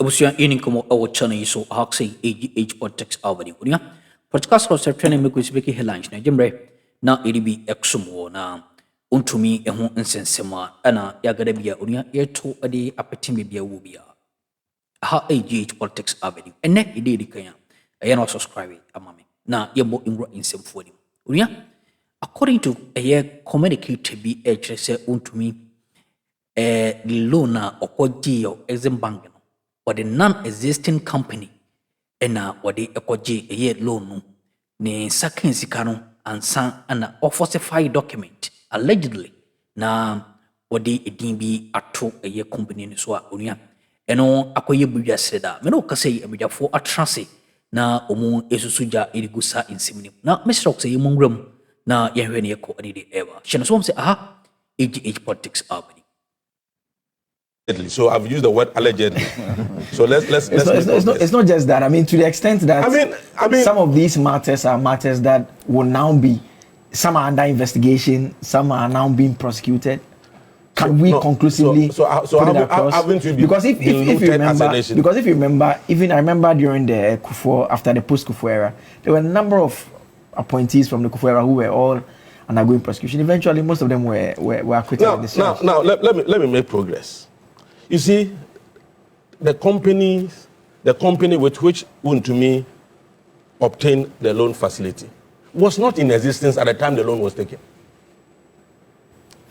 Usia inikomo awo channel so haksay AGH politics awani kunya. Podcast ko training me kusibeki headlines na jemre na iribi exumo na Wontumi eho nsensema ana yagada bia unya yeto ade apetime bia wo bia. Ha AGH politics awani. Ene ide dikanya. Aye no subscribe amame. Na yebo ingro insemfo ni. Unya according to a communicate be a say Wontumi loan na okoji yo exim bank no or the non-existing company ena or the ekoji a loan no ne sakin sikano ansa ana falsified document allegedly na or the edin ato a company ni so a onia eno akoye buya seda me no kase abuja for atrase na omu esusuja irigusa insimni na Mr. Ox say mungram na yehwe ne ko ani de ever shena so say aha AGH politics up. So I've used the word allegedly. So let's it's not just that. I mean, to the extent that I mean, some of these matters are matters that will now be, some are under investigation, some are now being prosecuted. Can we conclusively put it across? Because if you remember, even I remember during the Kufuor, after the post-Kufuor era, there were a number of appointees from the Kufuor era who were all undergoing prosecution. Eventually, most of them were acquitted. Now, let me make progress. You see, the company with which Wontumi obtained the loan facility was not in existence at the time the loan was taken.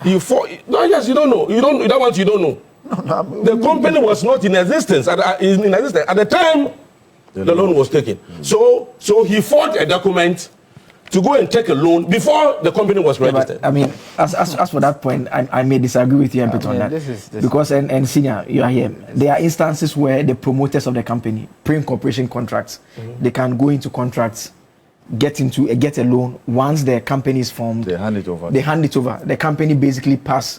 You don't know. You don't know. No, the company was not in existence at the time the loan was taken. So he forged a document to go and take a loan before the company was registered. I mean, as for that point, I may disagree with you a bit on that. Because, and senior, you are here. There are instances where the promoters of the company, pre-incorporation contracts, they can go into contracts, get a loan. Once the company is formed, they hand it over. The company basically pass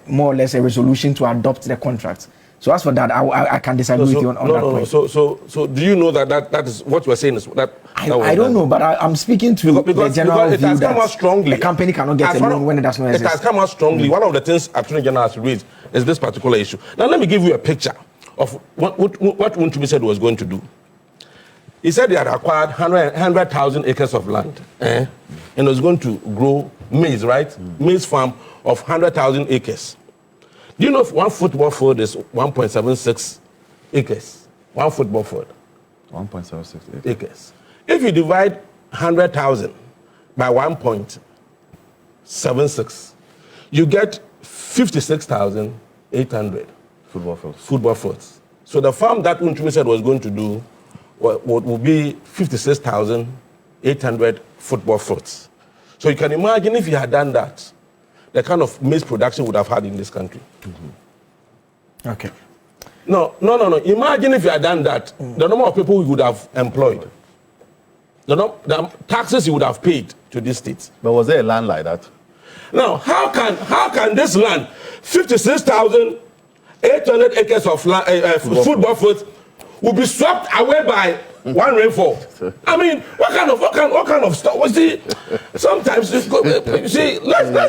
more or less a resolution to adopt the contract. So as for that, I can disagree with you on that point. So do you know that is what you are saying is that? I don't know, but I'm speaking to the general view that the company cannot get a loan when it does not exist. It has come out strongly. One of the things Attorney General has raised is this particular issue. Now let me give you a picture of what Wontumi said he was going to do. He said he had acquired 100,000 acres of land and was going to grow maize, right? Maize farm of 100,000 acres. Do you know if one football field is 1.76 acres? One football field. 1.76 acres. If you divide 100,000 by 1.76, you get 56,800 football fields. So the farm that Wontumi said was going to do would be 56,800 football fields. So you can imagine if he had done that, the kind of maize production would have had in this country. Okay. No. Imagine if you had done that, the number of people we would have employed, the taxes you would have paid to these states. But was there a land like that? Now, how can this land, 56,800 acres of land, football fields, will be swept away by one rainfall? I mean, what kind of stuff? You see, sometimes let's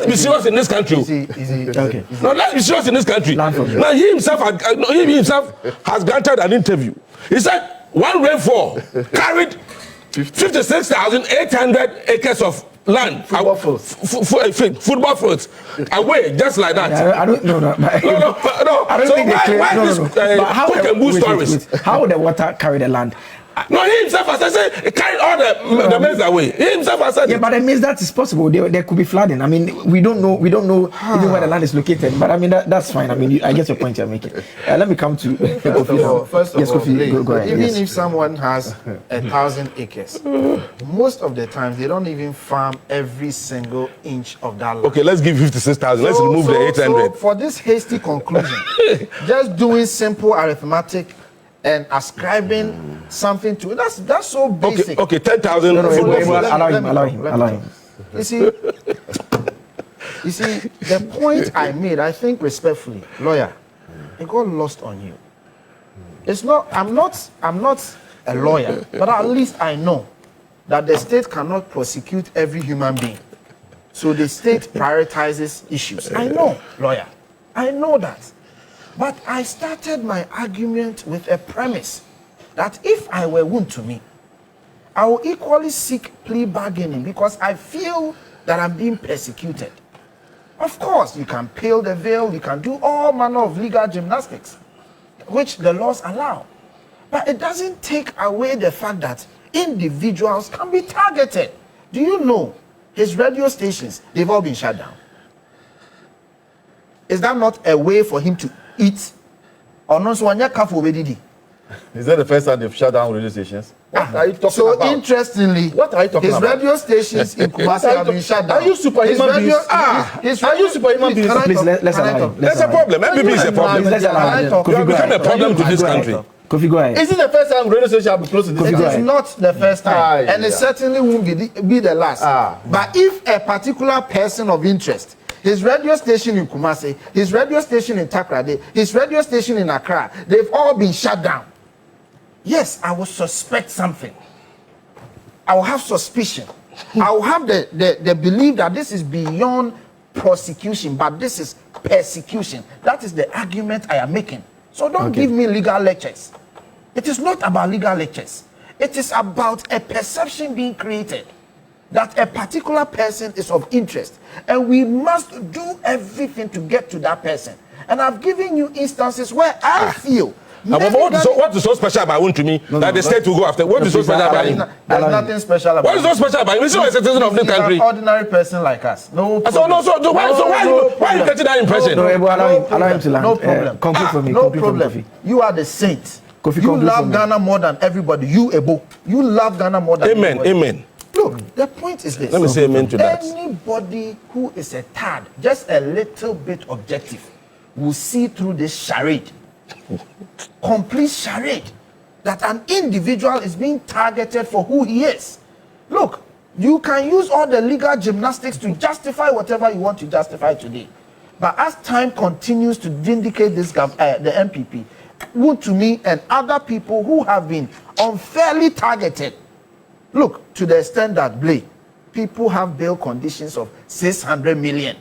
be serious in this country. Okay. No, let's be serious in this country. Now he himself has granted an interview. He said one rainfall carried 56,800 acres of land, football fields, away just like that. I don't know. No. I don't think stories? How would the water carry the land? No, he himself has said he carried all the maize away. He himself has said. Yeah, but it means that is possible. There could be flooding. I mean, we don't know even where the land is located. But I mean, that's fine. I mean, I get your point you're making. Let me come to First of all, go ahead. Even if someone has 1,000 acres, most of the time they don't even farm every single inch of that land. Okay, let's give 56,000. Let's remove the 800. So for this hasty conclusion, just doing simple arithmetic and ascribing something to it, that's so basic. Okay, 10,000. Allow him. You see, the point I made, I think respectfully, lawyer, it got lost on you. It's not. I'm not a lawyer, but at least I know that the state cannot prosecute every human being. So the state prioritizes issues. I know, lawyer. I know that. But I started my argument with a premise that if I were Wontumi, I will equally seek plea bargaining because I feel that I'm being persecuted. Of course, you can peel the veil, you can do all manner of legal gymnastics, which the laws allow. But it doesn't take away the fact that individuals can be targeted. Do you know his radio stations, they've all been shut down? Is that not a way for him to eat? Or no, so Is that the first time they've shut down radio stations? What are you talking so about? interestingly, What are you talking his about? radio stations in Kumasi have been shut down. Are you superhuman beings? Are you superhuman beings? Please, let's allow him. There's a problem. MPP is a problem. Let's allow him. You have become a problem to this country. Kofi, go ahead. Is it the first time radio stations have been closed in this It country? is not the first time, and it yeah. certainly won't be the last. But if a particular person of interest, his radio station in Kumasi, his radio station in Takrade, his radio station in Accra, they've all been shut down. Yes, I will suspect something. I will have suspicion. I will have the belief that this is beyond prosecution, but this is persecution. That is the argument I am making. So don't give me legal lectures. It is not about legal lectures. It is about a perception being created that a particular person is of interest, and we must do everything to get to that person. And I've given you instances where I feel. What is so special about Wontumi that the state will go after? What is so special about him? There's nothing special about What is so special about him? He's a citizen of the country. He's an ordinary person like us. No problem. So why are you getting that impression? No, allow him to land. No problem. Conclude for me. No Conclude for me, problem. Kofi. You are the saint. Kofi, You conclude for love me. Ghana more than everybody. You Ebo. You love Ghana more than Amen. everybody. Amen. Look, the point is this. Let me say amen to that. Anybody who is a tad, just a little bit objective, will see through this charade. Complete charade. That an individual is being targeted for who he is. Look, you can use all the legal gymnastics to justify whatever you want to justify today. But as time continues to vindicate this, the MPP, Wontumi and other people who have been unfairly targeted, look, to the extent that people have bail conditions of 600 million.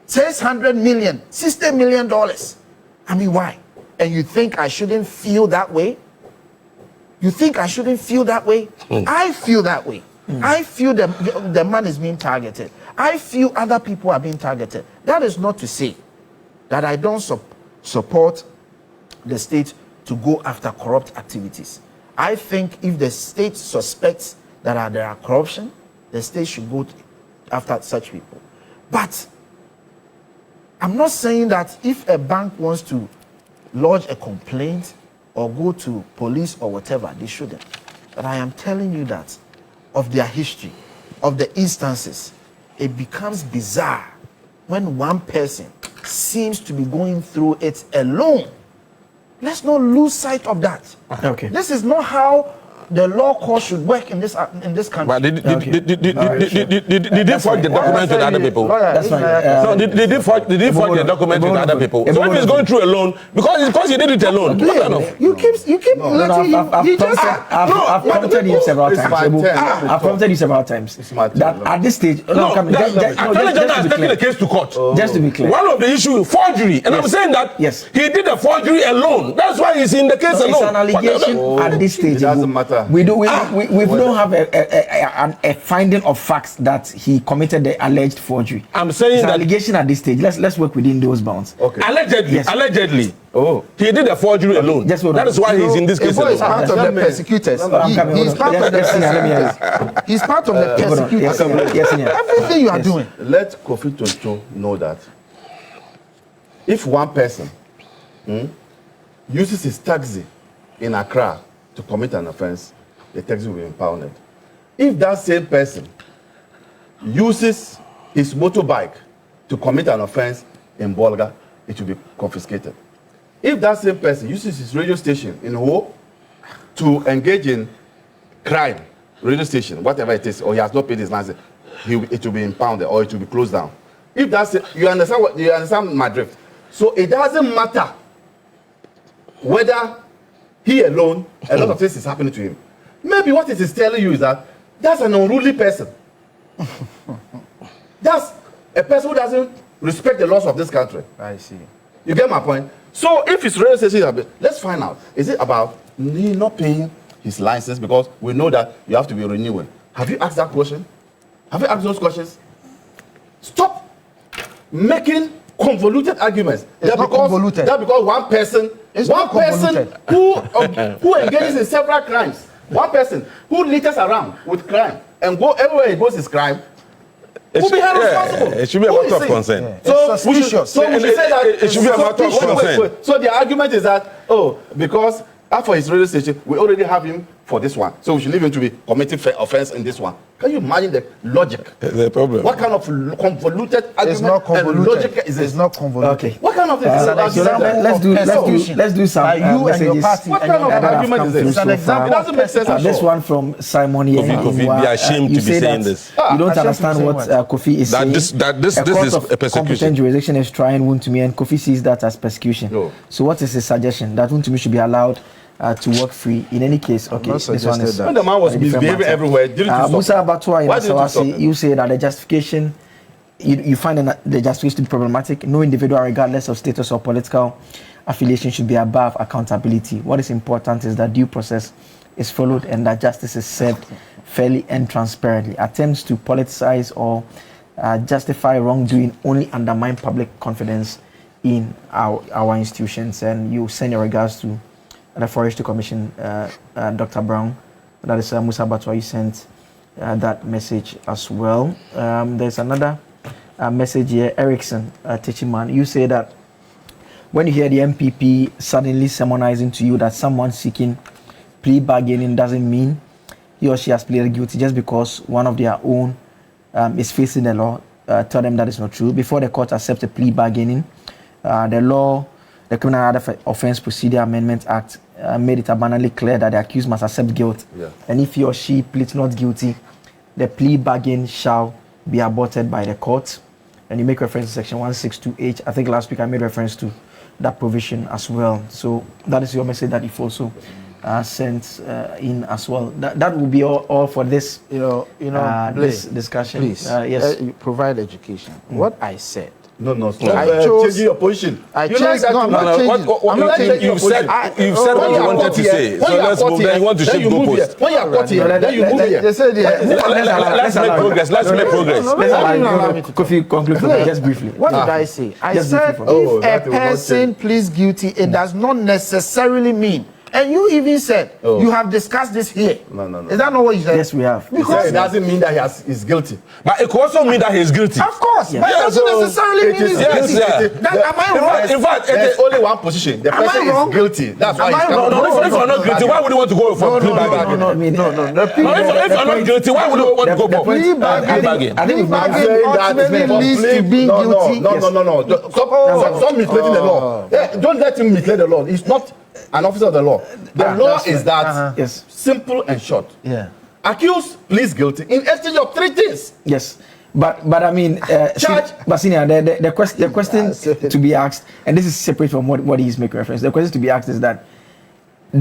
600 million, $60 million. I mean, why? And you think I shouldn't feel that way? You think I shouldn't feel that way? I feel that way. I feel the man is being targeted. I feel other people are being targeted. That is not to say that I don't support the state to go after corrupt activities. I think if the state suspects that there are corruption, the state should go after such people. But I'm not saying that if a bank wants to lodge a complaint or go to police or whatever, they shouldn't. But I am telling you that of their history, of the instances, it becomes bizarre when one person seems to be going through it alone. Let's not lose sight of that. Okay. This is not how the law court should work in this country. But did they forge the document with other people? That's fine. No, did they forge the document with other people? So if he's going through alone, because he did it alone. What kind of? You keep letting him. I've prompted you several times. I've prompted you several times that at this stage, taking the case to court. Just to be clear, One of the issues, forgery, and I'm saying that he did the forgery alone. That's why he's in the case alone. it's an allegation at this stage. It doesn't matter. We don't have a finding of facts that he committed the alleged forgery. I'm saying it's an that allegation at this stage. Let's work within those bounds. Okay. Allegedly. Oh, he did the forgery alone. That is why he's in this case alone. He's part of the persecutors. He's part of the persecutors. He's part of the persecutors. Everything you are doing. Let Kofi Tonto know that if one person uses his taxi in Accra to commit an offense, the taxi will be impounded. If that same person uses his motorbike to commit an offense in Bolga, it will be confiscated. If that same person uses his radio station in Ho to engage in crime, radio station, whatever it is, or he has not paid his license, it will be impounded or it will be closed down. If that's it, you understand my drift. So it doesn't matter whether he alone, a lot of things is happening to him. Maybe what it is telling you is that that's an unruly person. That's a person who doesn't respect the laws of this country. I see. You get my point? So if his radio station, let's find out. Is it about he not paying his license because we know that you have to be renewing? Have you asked that question? Have you asked those questions? Stop making convoluted arguments. It's not convoluted. That because one person, who engages in several crimes, one person who litters around with crime and go everywhere he goes is crime, will be held responsible. It should be a matter of concern. Yeah. So we should say that it should be a matter of concern. So the argument is that, because for his radio station, we already have him for this one. So we should leave him to be committing offense in this one. Can you imagine the logic? The problem. What kind of convoluted argument It's not convoluted. and logic is this? It's not convoluted. Okay. What kind of thing is that? Let's do some You and your messages. party. What kind of argument is this? It's an example. It doesn't make sense at This all. one from Simon here. Kofi, be ashamed you to be say saying that this. You don't Ashamed to understand say what what? Kofi is saying. This A court is of a persecution. competent jurisdiction is trying Wontumi, and Kofi sees that as persecution. No. So what is his suggestion? That Wontumi should be allowed to work free in any case? Okay, not this one suggested is that. When the man was a different misbehaving matter. everywhere, didn't you stop Musa him? Abatua in Why didn't you stop Asawasi, him? you say that the justification, you find the justification to be problematic. No individual, regardless of status or political affiliation, should be above accountability. What is important is that due process is followed and that justice is served fairly and transparently. Attempts to politicize or justify wrongdoing only undermine public confidence in our institutions. And you send your regards to the Forestry Commission, Dr. Brown. That is Musa Abatua. You sent that message as well. There's another message here, Erickson Techiman. You say that when you hear the MPP suddenly sermonizing to you that someone seeking plea bargaining doesn't mean he or she has pleaded guilty just because one of their own is facing the law, tell them that is not true. Before the court accepts a plea bargaining, the Criminal and Other Offence Procedure Amendment Act made it abundantly clear that the accused must accept guilt. Yeah. And if he or she pleads not guilty, the plea bargain shall be aborted by the court. And you make reference to section 162H. I think last week I made reference to that provision as well. So that is your message that you've also sent in as well. That will be all for this, this discussion. Please, yes. you provide education. What I said. No, stop I chose- changing your position. I You chose- like that no, too I'm much. not changing. I'm not changing your You've said position. what When you are wanted caught to here, say. when So you are let's caught move. Then here, you want to then shape you move here. goalposts. When you are caught here, then you move here. They said Let's make progress. Let's make progress. Kofi, conclude for me, just briefly. What did I say? I Just said briefly. Oh, if that a will not person change. pleads guilty, it does not necessarily mean. And you even said you have discussed this here. No. Is that not what you said? Yes, we have. He said it doesn't mean that he's guilty. But it could also mean that he's guilty. Of course, Yeah. but it doesn't so necessarily it mean is- he's yes, guilty. yeah. Am I wrong? In fact, There's only one position. The Am I person wrong? is guilty. That's why Am he's I coming. wrong? if you're not guilty, why would you want to go for plea bargain? I mean, No. If you're not guilty, why would you want to go for plea plea bargain- bargain? I think we've made- Bargain ultimately leads to being guilty. No. Stop misleading the law. Don't let him mislead the law. He's not an officer of the law. The law is that Yes. simple and short. Yeah. Accused pleads guilty in exchange of 3 things. Yes, but I mean, Charge. but senior, the question to be asked, and this is separate from what he's making reference. The question to be asked is that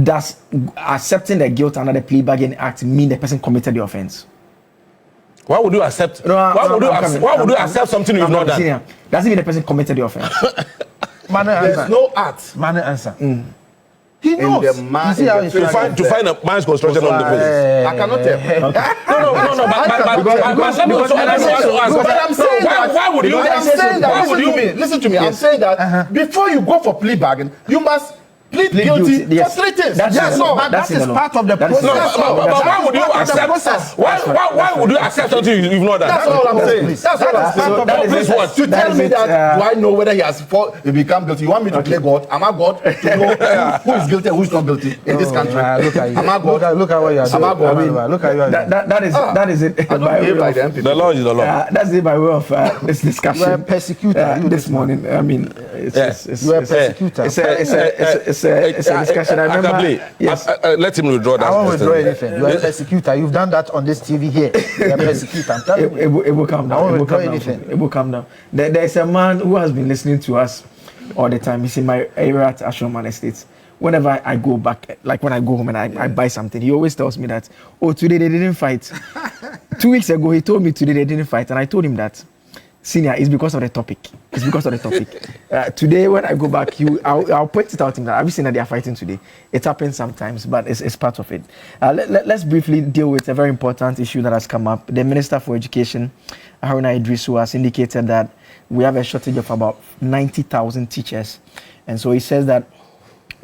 does accepting the guilt under the plea bargain act mean the person committed the offense? Why would you accept? Why would you accept something you've not done? Senior, doesn't mean the person committed the offense. There's no act Man answer. He in knows. the man. You see how he's in the trying To find a man's construction on the place. I cannot tell. No. But let me also ask. But I'm saying that. Why would you? I'm saying that. Why would you? Listen to me. I'm saying that before you go for plea bargain, you must plead guilty yes. for 3 things. That's Yes, it. no. But That's that in is the law. part of the That is- process. No, but why would you accept? Why would you accept something you've not done? That's all I'm saying. That's all I'm saying. That is Please it. what? To That tell is me it, that do I know whether he become guilty? You want me to play God? Am I God to know who is guilty and who is not guilty in this country? Look at you. Am I God? Look at what you are doing. Am I God? I mean, look at you. That is it. I don't by behave way like of- the MPP. The law is the law. That's it by way of this discussion. You are a persecutor. You This morning, I mean, it's You are a persecutor. it's a discussion. I remember. Yes. Let him withdraw that. I won't withdraw anything. You are a persecutor. You've done that on this TV here. You are a persecutor. I'm telling you. It will come down. I won't It will withdraw come down. anything. It will come down. There's a man who has been listening to us all the time. He's in my area at Ashoman Estates. Whenever I go back, like when I go home and I buy something, he always tells me that, oh, today they didn't fight. 2 weeks ago, he told me today they didn't fight. And I told him that Senior, it's because of the topic. It's because of the topic. Today, when I go back, I'll point it out in that. Have you seen that they are fighting today? It happens sometimes, but it's part of it. Let's briefly deal with a very important issue that has come up. The Minister for Education, Haruna Idrisu, has indicated that we have a shortage of about 90,000 teachers. And so he says that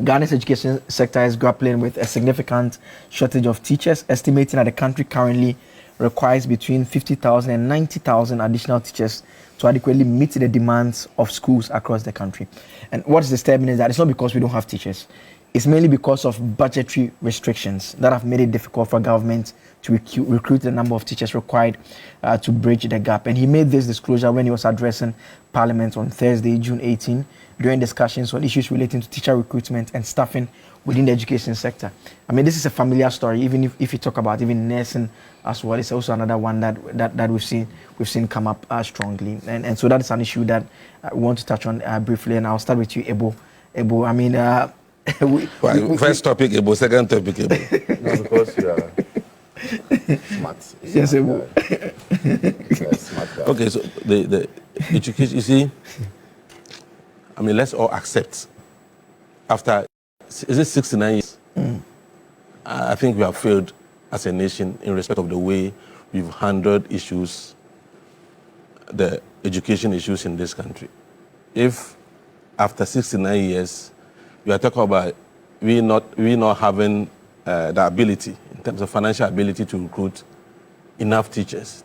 Ghana's education sector is grappling with a significant shortage of teachers, estimating that the country currently requires between 50,000 and 90,000 additional teachers to adequately meet the demands of schools across the country. And what's disturbing is that it's not because we don't have teachers. It's mainly because of budgetary restrictions that have made it difficult for government to recruit the number of teachers required to bridge the gap. And he made this disclosure when he was addressing Parliament on Thursday, June 18, during discussions on issues relating to teacher recruitment and staffing within the education sector. I mean, this is a familiar story, even if you talk about even nursing as well. It's also another one that we've seen come up strongly. And so that is an issue that we want to touch on briefly. And I'll start with you, Ebo. I mean, first topic, Ebo. Second topic, Ebo. No, because you are smart. Yes, Ebo. Smart guy. Okay, so the education, you see, I mean, let's all accept after, is it 69 years? I think we have failed as a nation in respect of the way we've handled issues, the education issues in this country. If after 69 years, we are talking about we not having the ability, in terms of financial ability, to recruit enough teachers,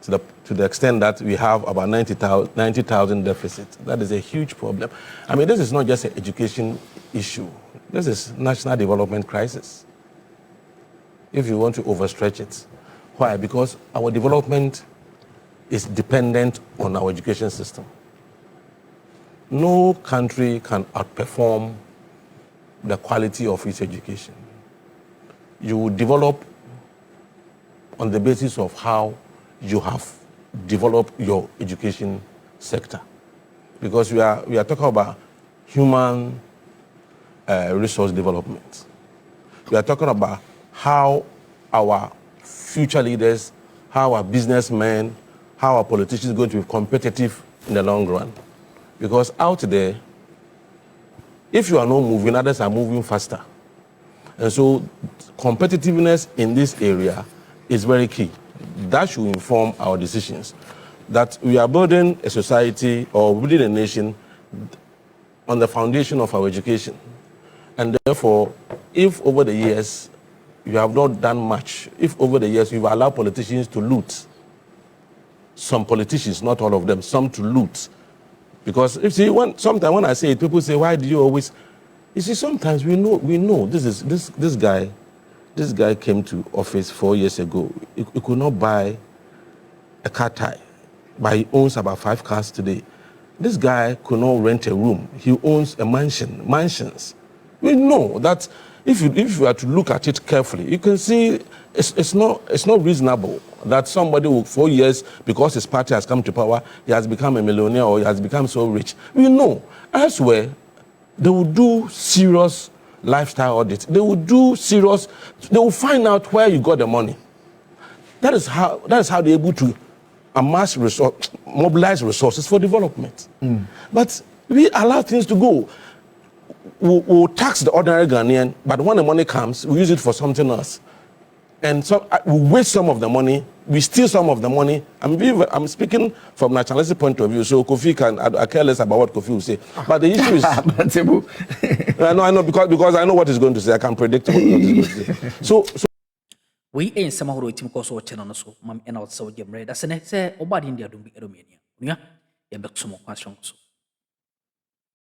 to the extent that we have about 90,000 deficit. That is a huge problem. I mean, this is not just an education issue. This is national development crisis, if you want to overstretch it. Why? Because our development is dependent on our education system. No country can outperform the quality of its education. You will develop on the basis of how you have developed your education sector. Because we are talking about human resource development. We are talking about how our future leaders, how our businessmen, how our politicians are going to be competitive in the long run. Because out there, if you are not moving, others are moving faster. And so competitiveness in this area is very key. That should inform our decisions. That we are building a society or building a nation on the foundation of our education. And therefore, if over the years you have not done much, if over the years you've allowed politicians to loot, some politicians, not all of them, some to loot. Because you see, sometimes when I say it, people say, why do you always? You see, sometimes we know this guy came to office 4 years ago. He could not buy a car tire, but he owns about 5 cars today. This guy could not rent a room. He owns a mansions. We know that if you are to look at it carefully, you can see it's not reasonable that somebody who 4 years, because his party has come to power, he has become a millionaire or he has become so rich. We know elsewhere they will do serious lifestyle audits. They will find out where you got the money. That is how they're able to mobilize resources for development. But we allow things to go. We'll tax the ordinary Ghanaian, but when the money comes, we use it for something else. And so we waste some of the money, we steal some of the money. I'm speaking from nationalistic point of view, so Kofi I care less about what Kofi will say. But the issue is, I know because I know what he's going to say. I can predict what he's going to say. So we ain't some who team cause or channel so mam and out so jam red as an say or body in the Romania. Yeah, back some more questions.